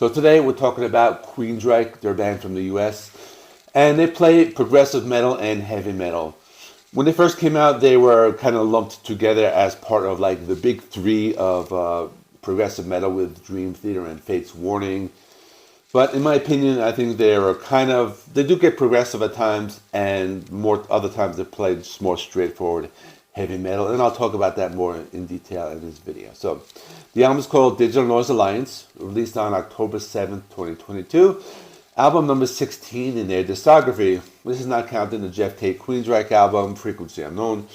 So today we're talking about Queensryche, they're a band from the US, and they play progressive metal and heavy metal. When they first came out, they were kind of lumped together as part of like the big three of progressive metal with Dream Theater and Fate's Warning. But in my opinion, I think they do get progressive at times, and more other times they play just more straightforward heavy metal, and I'll talk about that more in detail in this video. So the album is called Digital Noise Alliance, released on October 7th, 2022. Album number 16 in their discography. This is not counting the Geoff Tate Queensryche album, Frequency Unknown.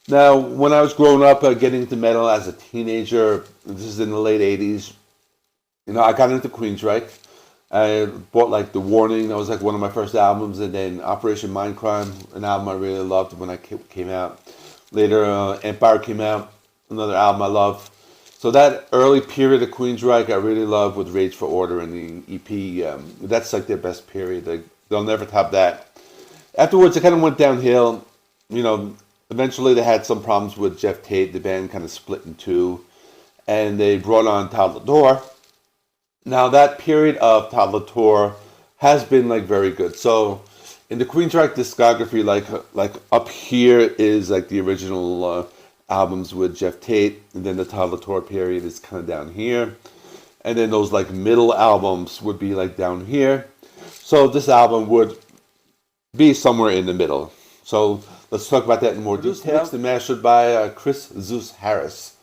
Now, when I was growing up, getting into metal as a teenager, this is in the late 80s, I got into Queensryche. I bought like The Warning, that was like one of my first albums, and then Operation Mindcrime, an album I really loved when it came out. Later, Empire came out, another album I love. So that early period of Queensryche I really love with Rage for Order and the EP. That's like their best period. They'll never top that. Afterwards, it kind of went downhill. Eventually they had some problems with Geoff Tate. The band kind of split in two, and they brought on Todd LaTorre. Now that period of Todd LaTorre has been like very good. So in the Queensryche discography, like up here is like the original albums with Geoff Tate, and then the Todd LaTorre period is kind of down here, and then those like middle albums would be like down here. So this album would be somewhere in the middle. So let's talk about that in more detail. Mixed and mastered by Chris Zeus Harris.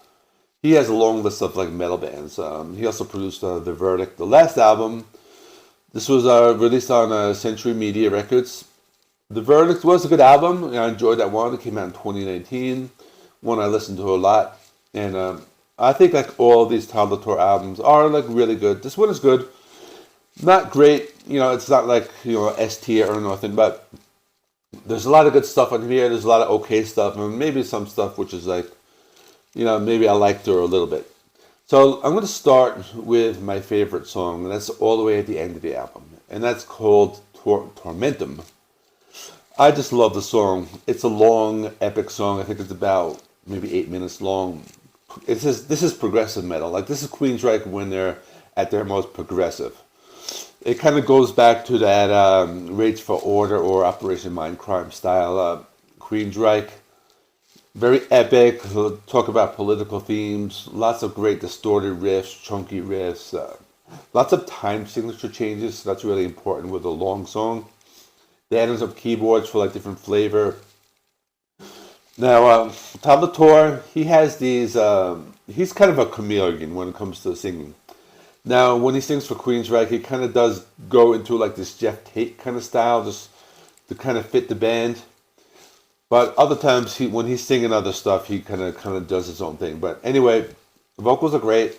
He has a long list of like metal bands. He also produced The Verdict, the last album. This was released on Century Media Records. The Verdict was a good album. I enjoyed that one. It came out in 2019. One I listened to a lot. And I think like all these Todd LaTorre albums are like really good. This one is good. Not great. It's not like, S tier or nothing, but there's a lot of good stuff on here. There's a lot of okay stuff, and maybe some stuff which is like, maybe I liked her a little bit. So I'm going to start with my favorite song, and that's all the way at the end of the album, and that's called Tormentum. I just love the song. It's a long, epic song. I think it's about maybe 8 minutes long. This is progressive metal. Like, this is Queensryche when they're at their most progressive. It kind of goes back to that Rage for Order or Operation Mindcrime style Queensryche. Very epic. Talk about political themes. Lots of great distorted riffs, chunky riffs. Lots of time signature changes. So that's really important with a long song. They added some keyboards for like different flavor. Now, Todd LaTorre, he has these. He's kind of a chameleon when it comes to singing. Now, when he sings for Queensryche, he kind of does go into like this Geoff Tate kind of style, just to kind of fit the band. But other times, when he's singing other stuff, he kind of does his own thing. But anyway, the vocals are great,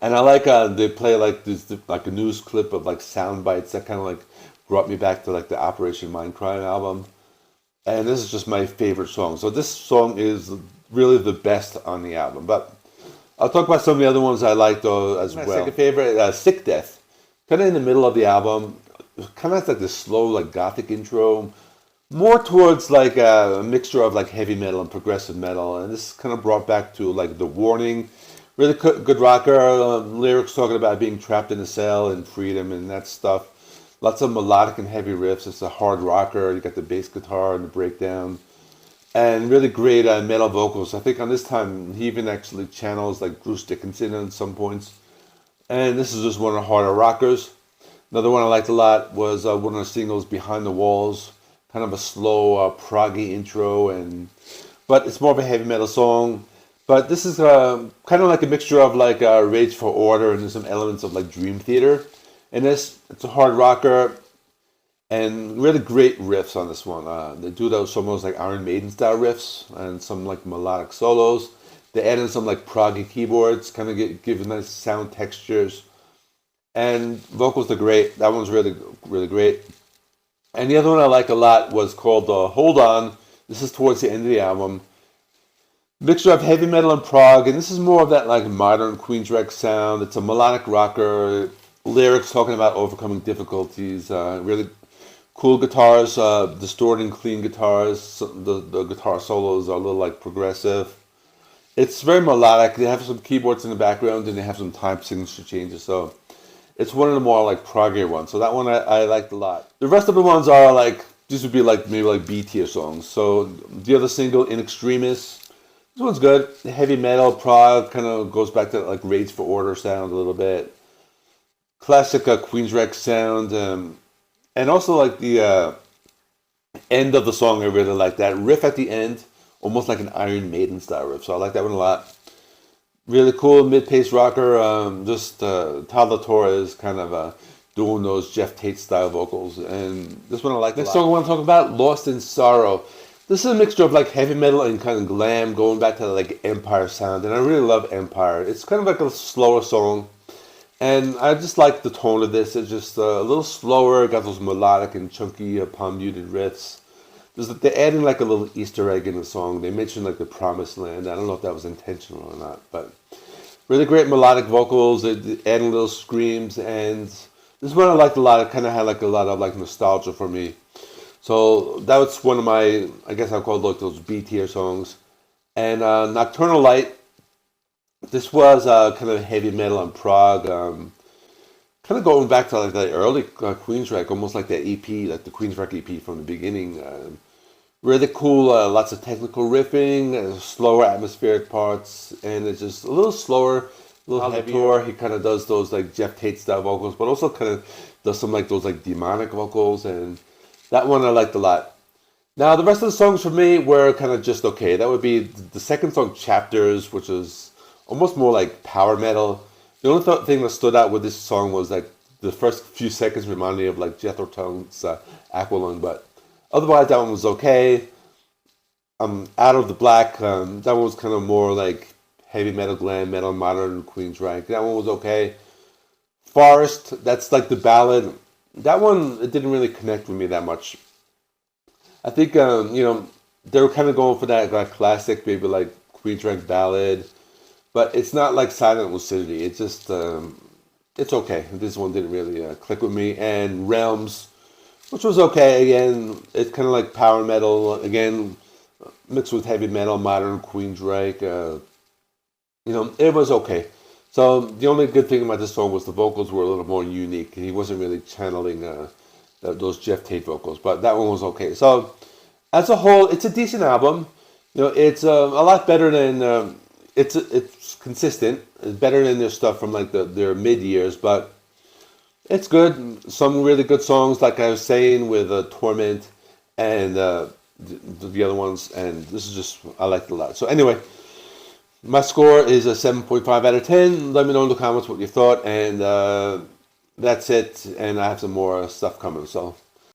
and I like they play like this like a news clip of like sound bites that kind of like brought me back to like the Operation Mindcrime album. And this is just my favorite song. So this song is really the best on the album. But I'll talk about some of the other ones I like though as well. My second favorite, Sicdeth, kind of in the middle of the album, kind of has like this slow like gothic intro. More towards like a mixture of like heavy metal and progressive metal, and this kind of brought back to like The Warning. Really good rocker, lyrics talking about being trapped in a cell and freedom and that stuff. Lots of melodic and heavy riffs. It's a hard rocker. You got the bass guitar and the breakdown, and really great metal vocals. I think on this time he even actually channels like Bruce Dickinson at some points. And this is just one of the harder rockers. Another one I liked a lot was one of the singles, Behind the Walls. Kind of a slow, proggy intro, but it's more of a heavy metal song. But this is kind of like a mixture of like Rage for Order and there's some elements of like Dream Theater. And it's a hard rocker, and really great riffs on this one. They do those almost like Iron Maiden style riffs and some like melodic solos. They add in some like proggy keyboards, kind of give nice sound textures. And vocals are great. That one's really, really great. And the other one I like a lot was called Hold On. This is towards the end of the album. Mixture of heavy metal and prog, and this is more of that like modern Queensryche sound. It's a melodic rocker. Lyrics talking about overcoming difficulties. Really cool guitars, distorting clean guitars. The guitar solos are a little like progressive. It's very melodic. They have some keyboards in the background and they have some time signature changes. So it's one of the more like proggier ones. So that one I liked a lot. The rest of the ones are like, these would be like maybe like B tier songs. So the other single, In Extremis, this one's good. Heavy metal, prog, kind of goes back to like Rage for Order sound a little bit. Classic Queensryche sound. And also like the end of the song, I really like that. Riff at the end, almost like an Iron Maiden style riff. So I like that one a lot. Really cool mid-pace rocker. Todd LaTorre is kind of doing those Geoff Tate style vocals, and this one I like. Next song I want to talk about, Lost in Sorrow. This is a mixture of like heavy metal and kind of glam, going back to like Empire sound, and I really love Empire. It's kind of like a slower song, and I just like the tone of this. It's just a little slower, got those melodic and chunky palm muted riffs. They're adding like a little Easter egg in the song. They mentioned like the Promised Land. I don't know if that was intentional or not, but really great melodic vocals. They're adding little screams, and this one I liked a lot. It kind of had like a lot of like nostalgia for me. So that was one of my, I guess I'll call it like those B tier songs. And Nocturnal Light. This was kind of heavy metal and prog. Kind of going back to like the early Queensryche, almost like the EP, like the Queensryche EP from the beginning. Really cool, lots of technical riffing, slower atmospheric parts, and it's just a little slower, a little heavier. He kind of does those like Geoff Tate style vocals, but also kind of does some like those like demonic vocals, and that one I liked a lot. Now the rest of the songs for me were kind of just okay. That would be the second song, Chapters, which is almost more like power metal. The only thing that stood out with this song was like the first few seconds reminded me of like Jethro Tull's Aqualung, but otherwise that one was okay. Out of the Black, that one was kind of more like heavy metal, glam metal, modern Queensryche. That one was okay. Forest, that's like the ballad. That one, it didn't really connect with me that much. I think they were kind of going for that like classic, maybe like Queensryche ballad. But it's not like Silent Lucidity. It's just, it's okay. This one didn't really click with me. And Realms, which was okay. Again, it's kind of like power metal. Again, mixed with heavy metal, modern Queensryche. It was okay. So the only good thing about this song was the vocals were a little more unique. He wasn't really channeling those Geoff Tate vocals. But that one was okay. So as a whole, it's a decent album. It's a lot better than... It's consistent. It's better than their stuff from like their mid years, but it's good. Some really good songs, like I was saying, with Torment and the other ones. And this is just, I liked it a lot. So anyway, my score is a 7.5 out of 10. Let me know in the comments what you thought, and that's it. And I have some more stuff coming. So